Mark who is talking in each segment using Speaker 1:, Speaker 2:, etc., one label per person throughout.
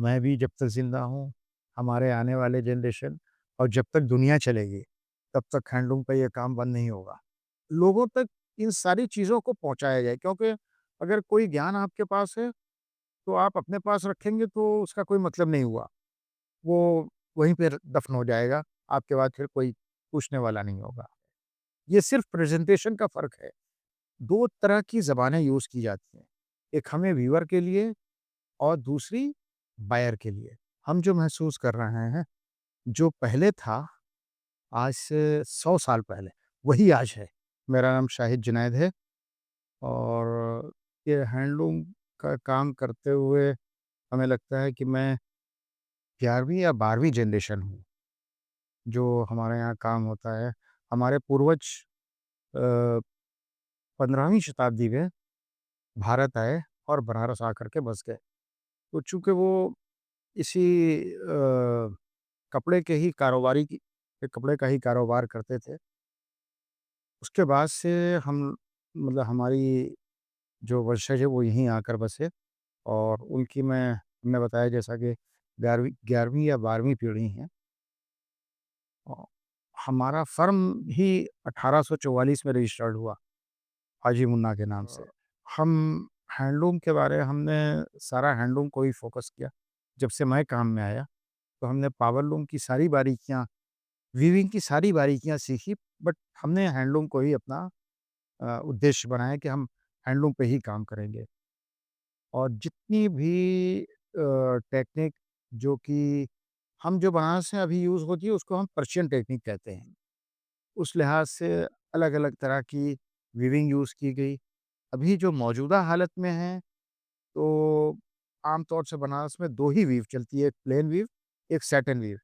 Speaker 1: मैं भी जब तक ज़िंदा हूँ, हमारे आने वाले जनरेशन और जब तक दुनिया चलेगी, तब तक हैंडलूम का ये काम बंद नहीं होगा। लोगों तक इन सारी चीज़ों को पहुँचाया जाए क्योंकि अगर कोई ज्ञान आपके पास है, तो आप अपने पास रखेंगे तो उसका कोई मतलब नहीं हुआ। वो वहीं पे दफ़न हो जाएगा, आपके बाद फिर कोई पूछने वाला नहीं होगा। ये सिर्फ़ प्रेज़ेंटेशन का फ़र्क है। 2 तरह की ज़बानें यूज़ की जाती हैं। एक हमें व्यूअर के लिए और दूसरी बायर के लिए। हम जो महसूस कर रहे हैं, जो पहले था आज से 100 साल पहले, वही आज है। मेरा नाम शाहिद जुनैद है और ये हैंडलूम का काम करते हुए हमें लगता है कि मैं 11वीं या 12वीं जनरेशन हूँ, जो हमारे यहाँ काम होता है। हमारे पूर्वज अ, 15वीं शताब्दी में भारत आए और बनारस आकर के बस गए। तो चूँकि वो इसी कपड़े के ही कारोबारी की कपड़े का ही कारोबार करते थे। उसके बाद से हम मतलब हमारी जो वंशज है वो यहीं आकर बसे और उनकी हमने बताया जैसा कि 11वीं या 12वीं पीढ़ी है। औ हमारा फ़र्म ही 1844 में रजिस्टर्ड हुआ, हाजी मुन्ना के नाम से। हम हैंडलूम के बारे हमने सारा हैंडलूम को ही फ़ोकस किया। जब से मैं काम में आया, तो हमने पावर लूम की सारी बारीकियाँ, वीविंग की सारी बारीकियाँ सीखी, बट हमने हैंडलूम को ही अपना उद्देश्य बनाया कि हम हैंडलूम पे ही काम करेंगे। और जितनी भी टेक्निक जो कि हम जो बनारस में अभी यूज़ होती है उसको हम पर्शियन टेक्निक कहते हैं। उस लिहाज से अलग-अलग तरह की वीविंग यूज़ की गई। अभी जो मौजूदा हालत में है, तो आम तौर से बनारस में 2 ही वीव चलती है, एक प्लेन वीव, एक सैटिन वीव।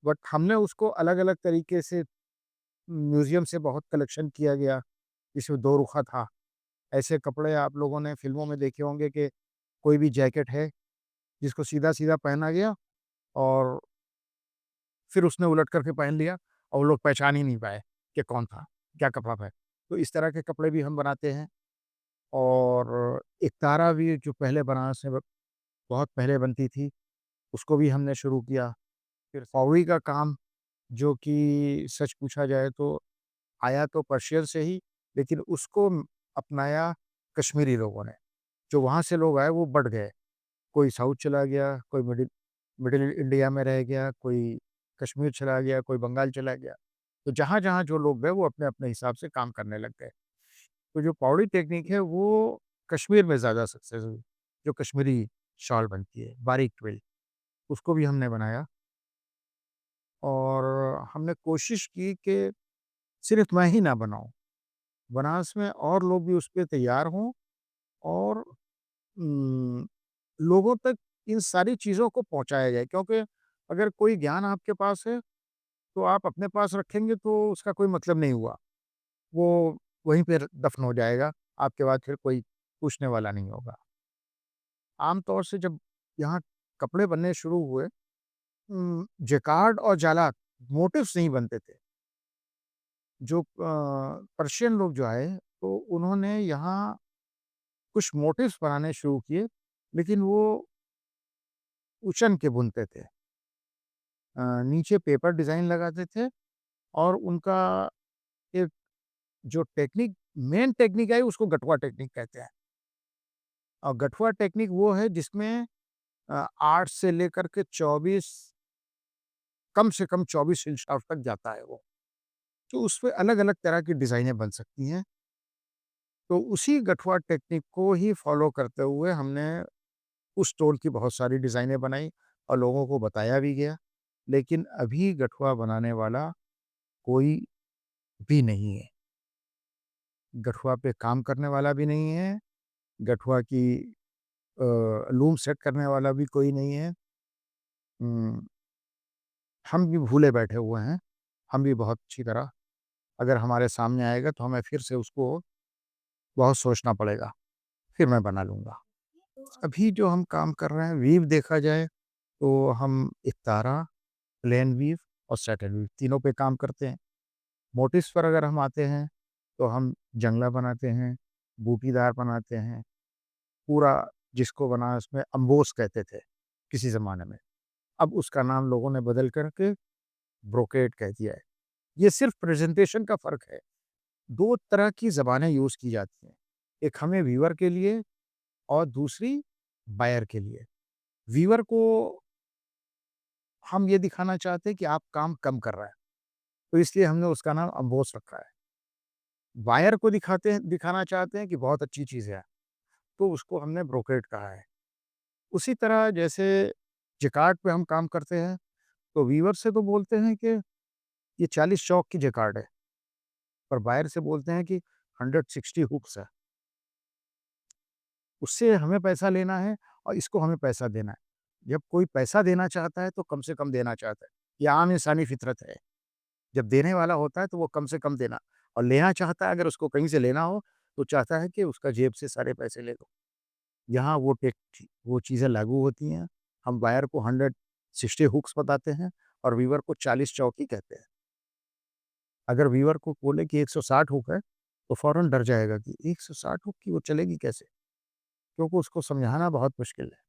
Speaker 1: बट हमने उसको अलग-अलग तरीके से म्यूज़ियम से बहुत कलेक्शन किया गया, जिसमें 2 रुखा था। ऐसे कपड़े आप लोगों ने फ़िल्मों में देखे होंगे कि कोई भी जैकेट है, जिसको सीधा-सीधा पहना गया और फिर उसने उलट करके पहन लिया और वो लोग पहचान ही नहीं पाए कि कौन था, क्या कपड़ा था। तो इस तरह के कपड़े भी हम बनाते हैं और एकतारा भी जो पहले बनारस में बहुत पहले बनती थी, उसको भी हमने शुरू किया। फिर फ़ौरी का काम जो कि सच पूछा जाए तो आया तो पर्शियन से ही, लेकिन उसको अपनाया कश्मीरी लोगों ने। जो वहाँ से लोग आए वो बढ़ गए। कोई साउथ चला गया, कोई मिडिल मिडिल इंडिया में रह गया, कोई कश्मीर चला गया, कोई बंगाल चला गया। तो जहाँ-जहाँ जो लोग गए वो अपने-अपने हिसाब से काम करने लग गए। तो जो पौड़ी टेक्निक है वो कश्मीर में ज़्यादा सक्सेस हुई। जो कश्मीरी शॉल बनती है, बारीक ट्विल, उसको भी हमने बनाया और हमने कोशिश की कि सिर्फ़ मैं ही ना बनाऊँ। बनारस में और लोग भी उस पे तैयार हों और उम, लोगों तक इन सारी चीज़ों को पहुँचाया जाए क्योंकि अगर कोई ज्ञान आपके पास है, तो आप अपने पास रखेंगे तो उसका कोई मतलब नहीं हुआ। वो वहीं पे दफ़न हो जाएगा, आपके बाद फिर कोई पूछने वाला नहीं होगा। आम तौर से जब यहाँ कपड़े बनने शुरू हुए जैकार्ड और जालाक मोटिव्स नहीं बनते थे। जो पर्शियन लोग जो आए, तो उन्होंने यहाँ कुछ मोटिव्स बनाने शुरू किए, लेकिन वो उशन के बुनते थे। नीचे पेपर डिज़ाइन लगाते थे और उनका एक जो मेन टेक्निक है उसको गठवा टेक्निक कहते हैं। और गठवा टेक्निक वो है जिसमें 8 से लेकर के 24 कम से कम 24 इंच तक जाता है वो। तो उसपे अलग-अलग तरह की डिज़ाइनें बन सकती हैं। तो उसी गठवा टेक्निक को ही फ़ॉलो करते हुए हमने उस स्टोन की बहुत सारी डिज़ाइनें बनाई और लोगों को बताया भी गया। लेकिन अभी गठवा बनाने वाला कोई भी नहीं है। गठवा पे काम करने वाला भी नहीं है, गठवा की अ, लूम सेट करने वाला भी कोई नहीं है। उम, हम भी भूले बैठे हुए हैं, हम भी बहुत अच्छी तरह अगर हमारे सामने आएगा तो हमें फिर से उसको बहुत सोचना पड़ेगा, फिर मैं बना लूँगा। अभी जो हम काम कर रहे हैं वीव देखा जाए तो हम इकतारा, प्लेन वीव और सैटिन वीव तीनों पे काम करते हैं। मोटिव्स पर अगर हम आते हैं, तो हम जंगला बनाते हैं, बूटीदार बनाते हैं, पूरा जिसको बनारस में अम्बोस कहते थे। किसी ज़माने में। अब उसका नाम लोगों ने बदल कर के ब्रोकेड कह दिया है। ये सिर्फ़ प्रेज़ेंटेशन का फ़र्क है। 2 तरह की ज़बानें यूज़ की जाती हैं। एक हमें व्यूअर के लिए और दूसरी बायर के लिए। व्यूअर को हम ये दिखाना चाहते हैं कि आप काम कम कर रहे हैं, तो इसलिए हमने उसका नाम अम्बोस रखा है। बायर को दिखाना चाहते हैं कि बहुत अच्छी चीज़ है, तो उसको हमने ब्रोकेड कहा है। उसी तरह जैसे जैकार्ड पे हम काम करते हैं, तो वीवर से तो बोलते हैं कि ये 40 चौक की जैकार्ड है, पर बायर से बोलते हैं कि 160 हुक्स है। उससे हमें पैसा लेना है और इसको हमें पैसा देना है। जब कोई पैसा देना चाहता है, तो कम से कम देना चाहता है। ये आम इंसानी फितरत है। जब देने वाला होता है, तो वो कम से कम देना और लेना चाहता है, अगर उसको कहीं से लेना हो, तो चाहता है कि उसका जेब से सारे पैसे ले लो। यहाँ वो चीज़ें लागू होती हैं। हम बायर को 160 हुक्स बताते हैं और वीवर को 40 चौकी कहते हैं। अगर वीवर को बोले कि 160 हुक है, तो फ़ौरन डर जाएगा कि 160 हुक की वो चलेगी कैसे? क्योंकि उसको समझाना बहुत मुश्किल है।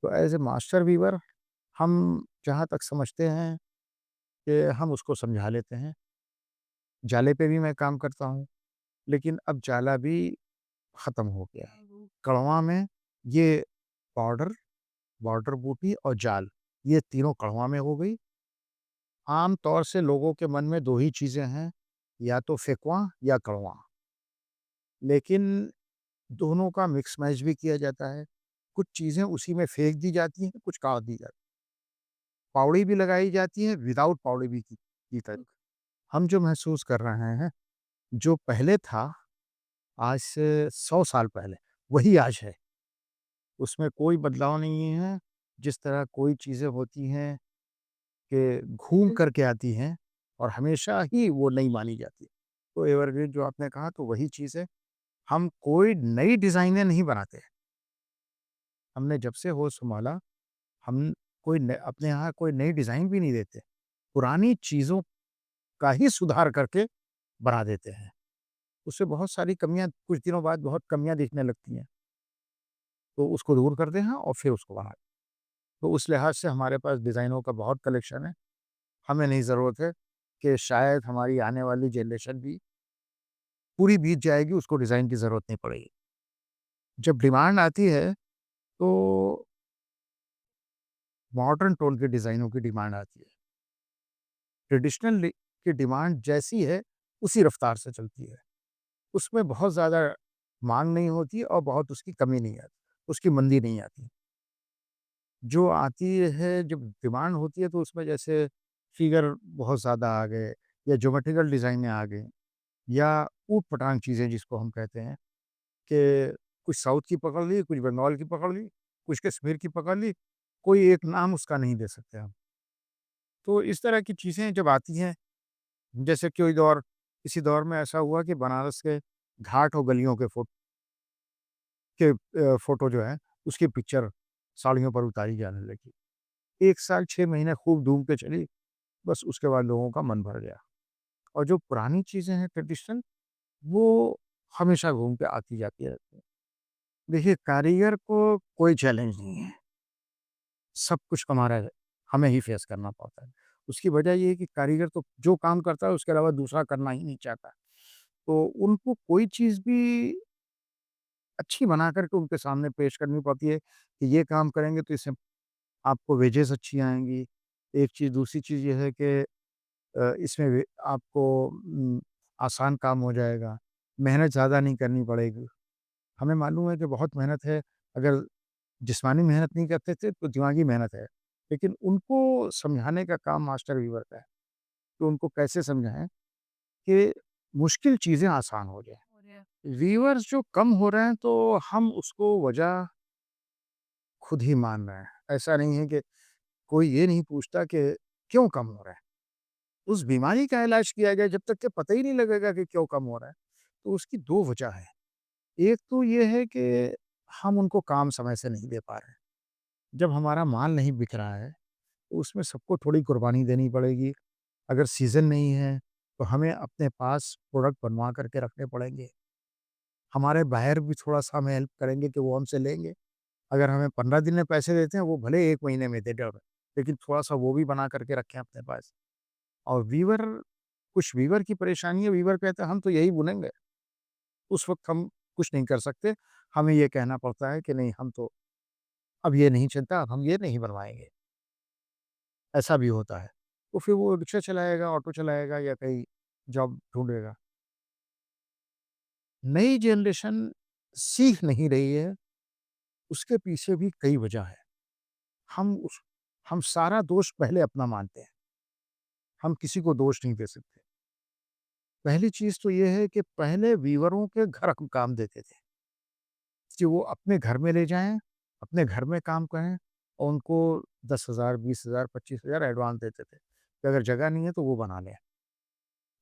Speaker 1: तो ऐज़ ए मास्टर वीवर हम जहाँ तक समझते हैं कि हम उसको समझा लेते हैं। जाले पे भी मैं काम करता हूँ, लेकिन अब जाला भी ख़त्म हो गया है। कड़वा में ये पाउडर, बॉर्डर बूटी और जाल, ये तीनों कड़वा में हो गई। आम तौर से लोगों के मन में 2 ही चीज़ें हैं, या तो फेंकवा या कड़वा, लेकिन दोनों का मिक्स मैच भी किया जाता है। कुछ चीज़ें उसी में फेंक दी जाती हैं, कुछ काढ़ दी जाती हैं। पाउड़ी भी लगाई जाती है, विदाउट पाउड़ी भी की तक। हम जो महसूस कर रहे हैं, जो पहले था, आज से 100 साल पहले, वही आज है। उसमें कोई बदलाव नहीं है। जिस तरह कोई चीज़ें होती हैं कि घूम कर के आती हैं और हमेशा ही वो नई मानी जाती है। तो एवरग्रीन जो आपने कहा, तो वही चीज़ है। हम कोई नई डिज़ाइनें नहीं बनाते हैं। हमने जब से होश सँभाला, हम अपने यहाँ कोई नई डिज़ाइन भी नहीं देते। पुरानी चीज़ों का ही सुधार करके बना देते हैं। उससे बहुत सारी कमियाँ कुछ दिनों बाद बहुत कमियाँ दिखने लगती हैं, तो उसको दूर करते हैं और फिर उसको बनाते हैं। तो उस लिहाज से हमारे पास डिज़ाइनों का बहुत कलेक्शन है। हमें नहीं ज़रूरत है कि शायद हमारी आने वाली जनरेशन भी पूरी बीत जाएगी, उसको डिज़ाइन की ज़रूरत नहीं पड़ेगी। जब डिमांड आती है, तो मॉडर्न टोन के डिज़ाइनों की डिमांड आती है। ट्रेडिशनल की डिमांड जैसी है, उसी रफ़्तार से चलती है। उसमें बहुत ज़्यादा माँग नहीं होती और बहुत उसकी कमी नहीं आती, उसकी मंदी नहीं आती। जो आती है, जब डिमांड होती है, तो उसमें जैसे फिगर बहुत ज़्यादा आ गए या ज्योमेट्रिकल डिज़ाइनें आ गई या ऊट-पटांग चीज़ें जिसको हम कहते हैं कि कुछ साउथ की पकड़ ली, कुछ बंगाल की पकड़ ली, कुछ कश्मीर की पकड़ ली, कोई एक नाम उसका नहीं दे सकते हम। तो इस तरह की चीज़ें जब आती हैं, जैसे किसी दौर में ऐसा हुआ कि बनारस के घाट और गलियों के फ़ोटो जो है, उसकी पिक्चर साड़ियों पर उतारी जाने लगी। 1 साल 6 महीने खूब धूम पे चली, बस उसके बाद लोगों का मन भर गया। और जो पुरानी चीज़ें हैं ट्रेडिशनल, वो हमेशा घूम के आती जाती रहती हैं। देखिए, कारीगर को कोई चैलेंज नहीं है, सब कुछ हमें ही फेस करना पड़ता है। उसकी वजह ये है कि कारीगर तो जो काम करता है, उसके अलावा दूसरा करना ही नहीं चाहता। तो उनको कोई चीज़ भी अच्छी बना कर के उनके सामने पेश करनी पड़ती है कि ये काम करेंगे तो इससे आपको वेजेस अच्छी आएँगी। एक चीज़, दूसरी चीज़ ये है कि इसमें आपको आसान काम हो जाएगा, मेहनत ज़्यादा नहीं करनी पड़ेगी। हमें मालूम है कि बहुत मेहनत है, अगर जिस्मानी मेहनत नहीं करते थे, तो दिमागी मेहनत है। लेकिन उनको समझाने का काम मास्टर वीवर का है, तो उनको कैसे समझाएँ कि मुश्किल चीज़ें आसान हो जाएँ। व्यूअर्स जो कम हो रहे हैं, तो हम उसको वजह खुद ही मान रहे हैं। ऐसा नहीं है कि कोई ये नहीं पूछता कि क्यों कम हो रहा है? उस बीमारी का इलाज किया जाए, जब तक के पता ही नहीं लगेगा कि क्यों कम हो रहा है। तो उसकी 2 वजह है। एक तो ये है कि हम उनको काम समय से नहीं दे पा रहे हैं। जब हमारा माल नहीं बिक रहा है, तो उसमें सबको थोड़ी कुर्बानी देनी पड़ेगी। अगर सीज़न नहीं है, तो हमें अपने पास प्रोडक्ट बनवा करके रखने पड़ेंगे। हमारे बायर भी थोड़ा-सा हमें हेल्प करेंगे कि वो हमसे लेंगे। अगर हमें 15 दिन में पैसे देते हैं, वो भले 1 महीने में दे दें, लेकिन थोड़ा-सा वो भी बना करके रखें अपने पास। और वीवर की परेशानी है, वीवर कहते हैं हम तो यही बुनेंगे। उस वक़्त हम कुछ नहीं कर सकते। हमें ये कहना पड़ता है कि नहीं हम तो अब ये नहीं चलता, अब हम ये नहीं बनवाएँगे, ऐसा भी होता है। तो फिर वो रिक्शा चलाएगा, ऑटो चलाएगा या कहीं जॉब ढूँढेगा। नई जनरेशन सीख नहीं रही है, उसके पीछे भी कई वजह है। हम उस हम सारा दोष पहले अपना मानते हैं, हम किसी को दोष नहीं दे सकते। पहली चीज़ तो ये है कि पहले वीवरों के घर हम काम देते थे, कि वो अपने घर में ले जाएँ, अपने घर में काम करें और उनको 10,000, 20,000, 25,000 एडवांस देते थे, कि अगर जगह नहीं है तो वो बना लें।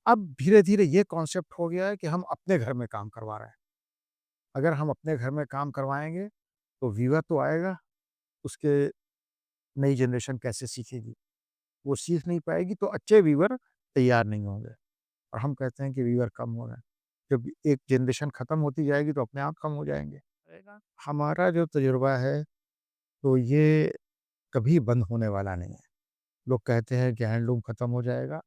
Speaker 1: अब धीरे-धीरे ये कॉन्सेप्ट हो गया है कि हम अपने घर में काम करवा रहे हैं। अगर हम अपने घर में काम करवाएँगे, तो वीवर तो आएगा, उसके नई जनरेशन कैसे सीखेगी? वो सीख नहीं पाएगी तो अच्छे वीवर तैयार नहीं होंगे और हम कहते हैं कि वीवर कम हो रहे हैं। जब एक जनरेशन खत्म होती जाएगी तो अपने आप कम हो जाएँगे। रहेगा। हमारा जो तजुर्बा है, तो ये कभी बंद होने वाला नहीं है। लोग कहते हैं कि हैंडलूम खत्म हो जाएगा,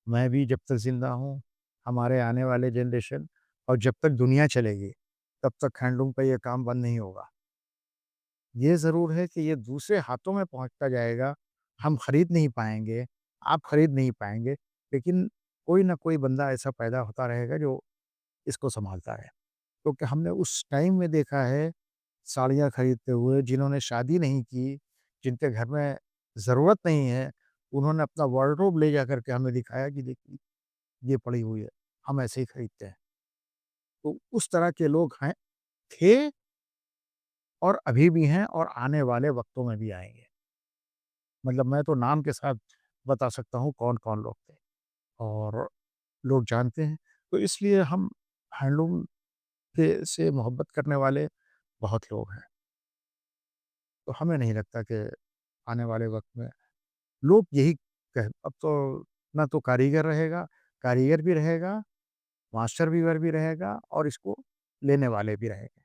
Speaker 1: मैं भी जब तक ज़िंदा हूँ, हमारे आने वाले जनरेशन और जब तक दुनिया चलेगी, तब तक हैंडलूम का ये काम बंद नहीं होगा। ये ज़रूर है कि ये दूसरे हाथों में पहुँचता जाएगा, हम खरीद नहीं पाएँगे, आप खरीद नहीं पाएँगे, लेकिन कोई न कोई बंदा ऐसा पैदा होता रहेगा जो इसको सँभालता है। क्योंकि हमने उस टाइम में देखा है, साड़ियाँ खरीदते हुए जिन्होंने शादी नहीं की, जिनके घर में ज़रूरत नहीं है, उन्होंने अपना वार्डरोब ले जा कर के हमें दिखाया कि देखिए, ये पड़ी हुई है, हम ऐसे ही खरीदते हैं। तो उस तरह के लोग हैं थे और अभी भी हैं और आने वाले वक़्तों में भी आएँगे। मतलब मैं तो नाम के साथ बता सकता हूँ कौन-कौन लोग थे और लोग जानते हैं। तो इसलिए हम हैंडलूम के से मोहब्बत करने वाले बहुत लोग हैं। तो हमें नहीं लगता कि आने वाले वक़्त में लोग यही कह अब तो ना तो कारीगर रहेगा, कारीगर भी रहेगा, मास्टर वीवर भी रहेगा और इसको लेने वाले भी रहेंगे।